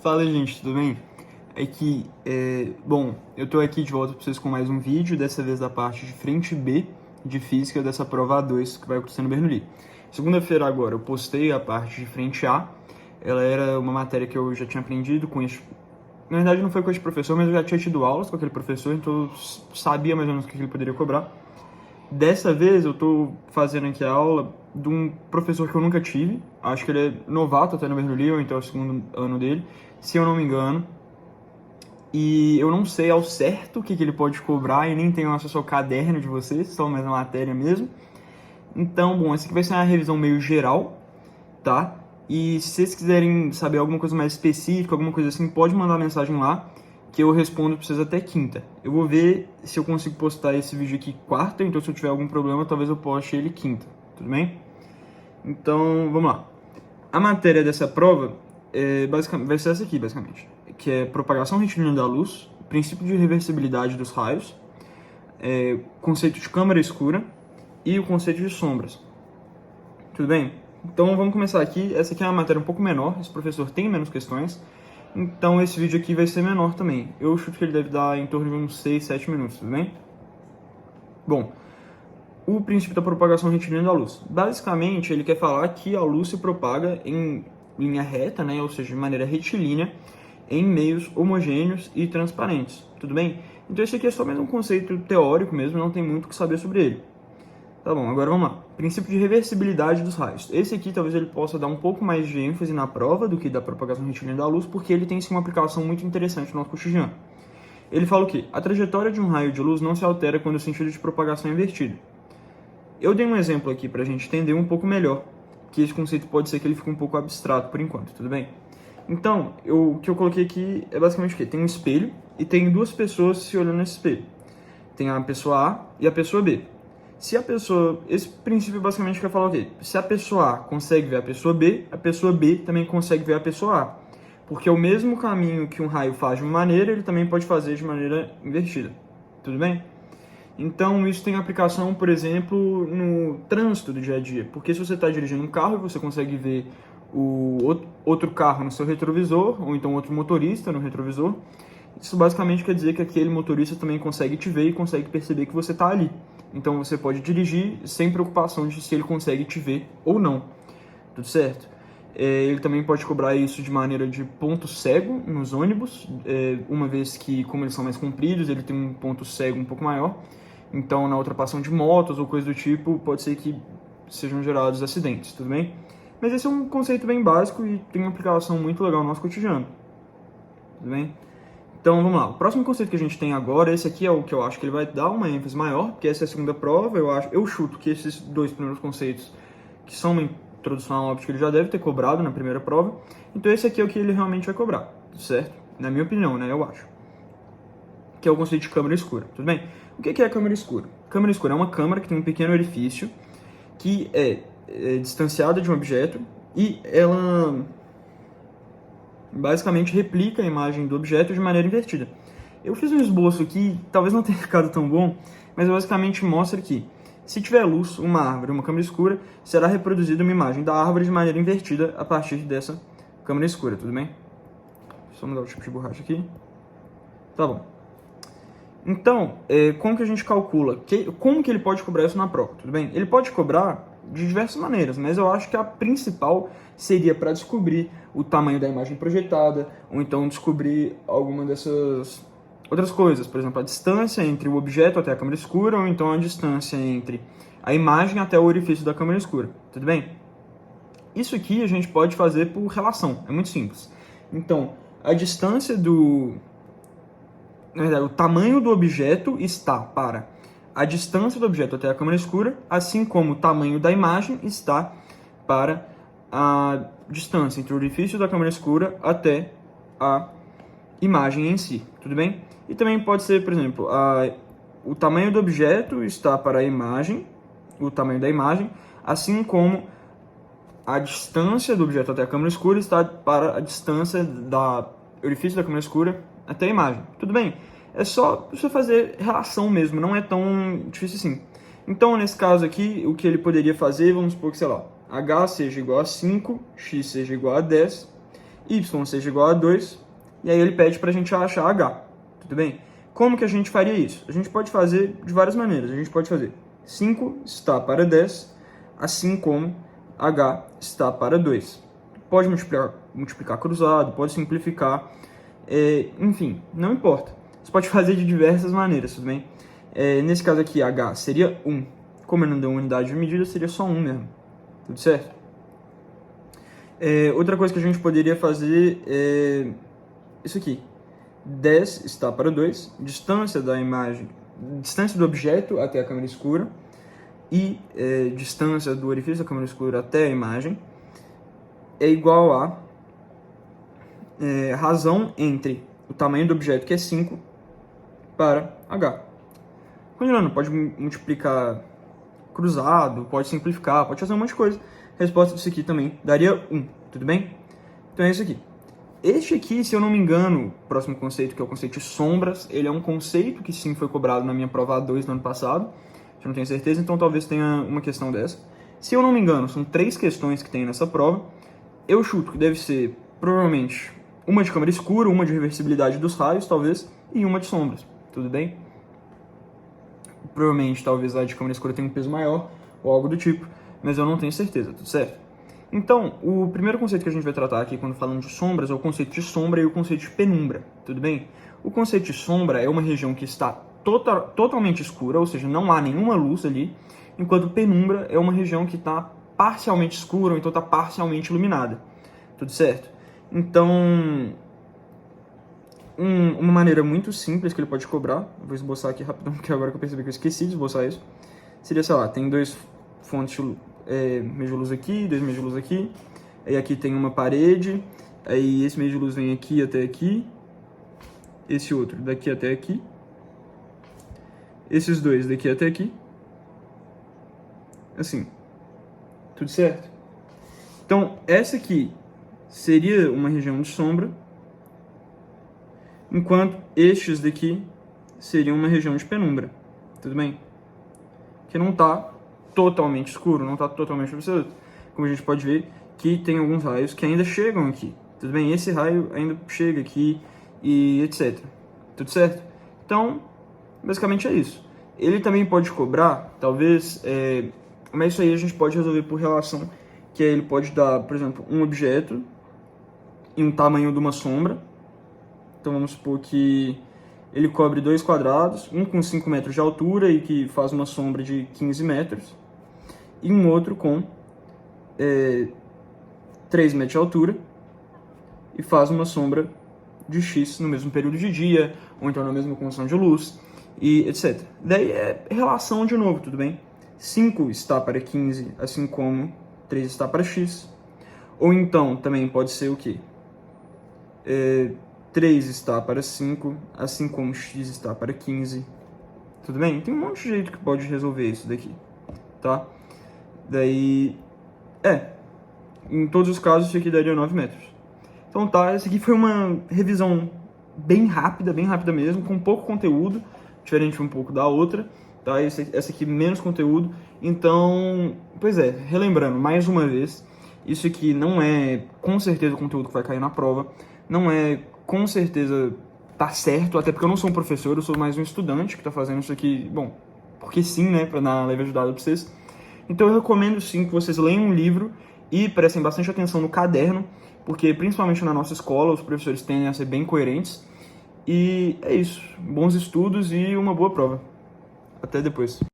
Fala, gente, tudo bem? Bom, eu tô aqui de volta para vocês com mais um vídeo, dessa vez da parte de frente B de física dessa prova A2 que vai acontecer no Bernoulli. Segunda-feira agora eu postei a parte de frente A, ela era uma matéria que eu já tinha aprendido com este... Na verdade não foi com esse professor, mas eu já tinha tido aulas com aquele professor, então eu sabia mais ou menos o que ele poderia cobrar. Dessa vez eu tô fazendo aqui a aula de um professor que eu nunca tive, acho que ele é novato até no Bernoulli, ou então é o segundo ano dele, se eu não me engano. E eu não sei ao certo o que ele pode cobrar e nem tenho acesso ao caderno de vocês, só mais uma matéria mesmo. Então, bom, essa aqui vai ser uma revisão meio geral, tá? E se vocês quiserem saber alguma coisa mais específica, alguma coisa assim, pode mandar mensagem lá, que eu respondo pra vocês até quinta. Eu vou ver se eu consigo postar esse vídeo aqui quarta, então se eu tiver algum problema, talvez eu poste ele quinta, tudo bem? Então, vamos lá. A matéria dessa prova basicamente, vai ser essa aqui, basicamente, que é propagação retilínea da luz, princípio de reversibilidade dos raios, conceito de câmara escura e o conceito de sombras. Tudo bem? Então vamos começar aqui. Essa aqui é uma matéria um pouco menor, esse professor tem menos questões, então esse vídeo aqui vai ser menor também. Eu chuto que ele deve dar em torno de uns 6, 7 minutos, tudo bem? Bom, o princípio da propagação retilínea da luz. Basicamente, ele quer falar que a luz se propaga em linha reta, né, ou seja, de maneira retilínea, em meios homogêneos e transparentes, tudo bem? Então esse aqui é só mais um conceito teórico mesmo, não tem muito o que saber sobre ele. Tá bom, agora vamos lá. Princípio de reversibilidade dos raios. Esse aqui talvez ele possa dar um pouco mais de ênfase na prova do que da propagação retilínea da luz, porque ele tem sim uma aplicação muito interessante no nosso cotidiano. Ele fala o quê? A trajetória de um raio de luz não se altera quando o sentido de propagação é invertido. Eu dei um exemplo aqui para a gente entender um pouco melhor, que esse conceito pode ser que ele fique um pouco abstrato por enquanto, tudo bem? Então, o que eu coloquei aqui é basicamente o quê? Tem um espelho e tem duas pessoas se olhando nesse espelho. Tem a pessoa A e a pessoa B. Se a pessoa... Esse princípio basicamente quer falar o quê? Se a pessoa A consegue ver a pessoa B também consegue ver a pessoa A. Porque é o mesmo caminho que um raio faz de uma maneira, ele também pode fazer de maneira invertida. Tudo bem? Então, isso tem aplicação, por exemplo, no trânsito do dia a dia. Porque se você está dirigindo um carro e você consegue ver o outro carro no seu retrovisor, ou então outro motorista no retrovisor, isso basicamente quer dizer que aquele motorista também consegue te ver e consegue perceber que você está ali. Então, você pode dirigir sem preocupação de se ele consegue te ver ou não. Tudo certo? Ele também pode cobrar isso de maneira de ponto cego nos ônibus, uma vez que, como eles são mais compridos, ele tem um ponto cego um pouco maior. Então, na ultrapassão de motos ou coisa do tipo, pode ser que sejam gerados acidentes, tudo bem? Mas esse é um conceito bem básico e tem uma aplicação muito legal no nosso cotidiano, tudo bem? Então, vamos lá. O próximo conceito que a gente tem agora, esse aqui é o que eu acho que ele vai dar uma ênfase maior, porque essa é a segunda prova. Eu chuto que esses dois primeiros conceitos, que são uma introdução à óptica, ele já deve ter cobrado na primeira prova. Então, esse aqui é o que ele realmente vai cobrar, certo? Na minha opinião, né? Eu acho. Que é o conceito de câmara escura, tudo bem? O que é a câmara escura? Câmara escura é uma câmara que tem um pequeno orifício que é distanciada de um objeto e ela basicamente replica a imagem do objeto de maneira invertida. Eu fiz um esboço aqui, talvez não tenha ficado tão bom, mas basicamente mostra que se tiver luz, uma árvore, uma câmara escura, será reproduzida uma imagem da árvore de maneira invertida a partir dessa câmara escura, tudo bem? Só mudar o tipo de borracha aqui. Tá bom. Então, como que a gente calcula? Como que ele pode cobrar isso na prova? Tudo bem? Ele pode cobrar de diversas maneiras, mas eu acho que a principal seria para descobrir o tamanho da imagem projetada, ou então descobrir alguma dessas outras coisas. Por exemplo, a distância entre o objeto até a câmara escura, ou então a distância entre a imagem até o orifício da câmara escura. Tudo bem? Isso aqui a gente pode fazer por relação, é muito simples. Então, a distância na verdade, o tamanho do objeto está para a distância do objeto até a câmara escura, assim como o tamanho da imagem está para a distância entre o orifício da câmara escura até a imagem em si, tudo bem? E também pode ser, por exemplo, o tamanho do objeto está para a imagem, o tamanho da imagem, assim como a distância do objeto até a câmara escura está para a distância do orifício da câmara escura até a imagem. Tudo bem? É só você fazer relação mesmo, não é tão difícil assim. Então, nesse caso aqui, o que ele poderia fazer, vamos supor que, sei lá, H seja igual a 5, X seja igual a 10, y seja igual a 2, e aí ele pede para a gente achar h, tudo bem? Como que a gente faria isso? A gente pode fazer de várias maneiras. A gente pode fazer 5 está para 10, assim como h está para 2. Pode multiplicar cruzado, pode simplificar, enfim, não importa. Você pode fazer de diversas maneiras, tudo bem? Nesse caso aqui, h seria 1. Como eu não dei uma unidade de medida, seria só 1 mesmo. Tudo certo? Outra coisa que a gente poderia fazer é isso aqui. 10 está para 2, distância da imagem, distância do objeto até a câmera escura e distância do orifício da câmera escura até a imagem é igual a razão entre o tamanho do objeto, que é 5, para h. Continuando, pode multiplicar cruzado, pode simplificar, pode fazer um monte de coisa. A resposta disso aqui também daria 1, tudo bem? Então é isso aqui. Este aqui, se eu não me engano, o próximo conceito, que é o conceito de sombras, ele é um conceito que sim foi cobrado na minha prova A2 no ano passado, eu não tenho certeza, então talvez tenha uma questão dessa. Se eu não me engano, são 3 questões que tem nessa prova. Eu chuto que deve ser, provavelmente, uma de câmera escura, uma de reversibilidade dos raios, talvez, e uma de sombras, tudo bem? Provavelmente, talvez a de câmera escura tenha um peso maior, ou algo do tipo, mas eu não tenho certeza, tudo certo? Então, o primeiro conceito que a gente vai tratar aqui quando falamos de sombras é o conceito de sombra e o conceito de penumbra, tudo bem? O conceito de sombra é uma região que está totalmente escura, ou seja, não há nenhuma luz ali, enquanto penumbra é uma região que está parcialmente escura, ou então está parcialmente iluminada, tudo certo? Então, uma maneira muito simples que ele pode cobrar, vou esboçar aqui rapidão, porque agora que eu percebi que eu esqueci de esboçar isso, seria, sei lá, tem 2 fontes meio de luz aqui, 2 meios de luz aqui, aí aqui tem uma parede, aí esse meio de luz vem aqui até aqui, esse outro daqui até aqui, esses dois daqui até aqui, assim, tudo certo? Então, essa aqui seria uma região de sombra, enquanto estes daqui seriam uma região de penumbra, tudo bem? Que não está totalmente escuro, não está totalmente absoluto. Como a gente pode ver que tem alguns raios que ainda chegam aqui, tudo bem? Esse raio ainda chega aqui e etc. Tudo certo? Então, basicamente é isso. Ele também pode cobrar, talvez, mas isso aí a gente pode resolver por relação, que aí ele pode dar, por exemplo, um objeto e um tamanho de uma sombra. Então vamos supor que ele cobre 2 quadrados, um com 5 metros de altura e que faz uma sombra de 15 metros, e um outro com 3 metros de altura e faz uma sombra de X no mesmo período de dia, ou então na mesma condição de luz, e etc. Daí é relação de novo, tudo bem? 5 está para 15, assim como 3 está para X. Ou então também pode ser o quê? 3 está para 5, assim como x está para 15. Tudo bem? Tem um monte de jeito que pode resolver isso daqui, tá? Daí, em todos os casos, isso aqui daria 9 metros. Então tá, essa aqui foi uma revisão bem rápida mesmo, com pouco conteúdo, diferente um pouco da outra, tá? Essa aqui menos conteúdo. Então, pois relembrando, mais uma vez, isso aqui não é com certeza o conteúdo que vai cair na prova, não é com certeza tá certo, até porque eu não sou um professor, eu sou mais um estudante que tá fazendo isso aqui, bom, porque sim, né, pra dar uma leve ajudada pra vocês. Então eu recomendo sim que vocês leiam um livro e prestem bastante atenção no caderno, porque principalmente na nossa escola os professores tendem a ser bem coerentes. E é isso, bons estudos e uma boa prova. Até depois.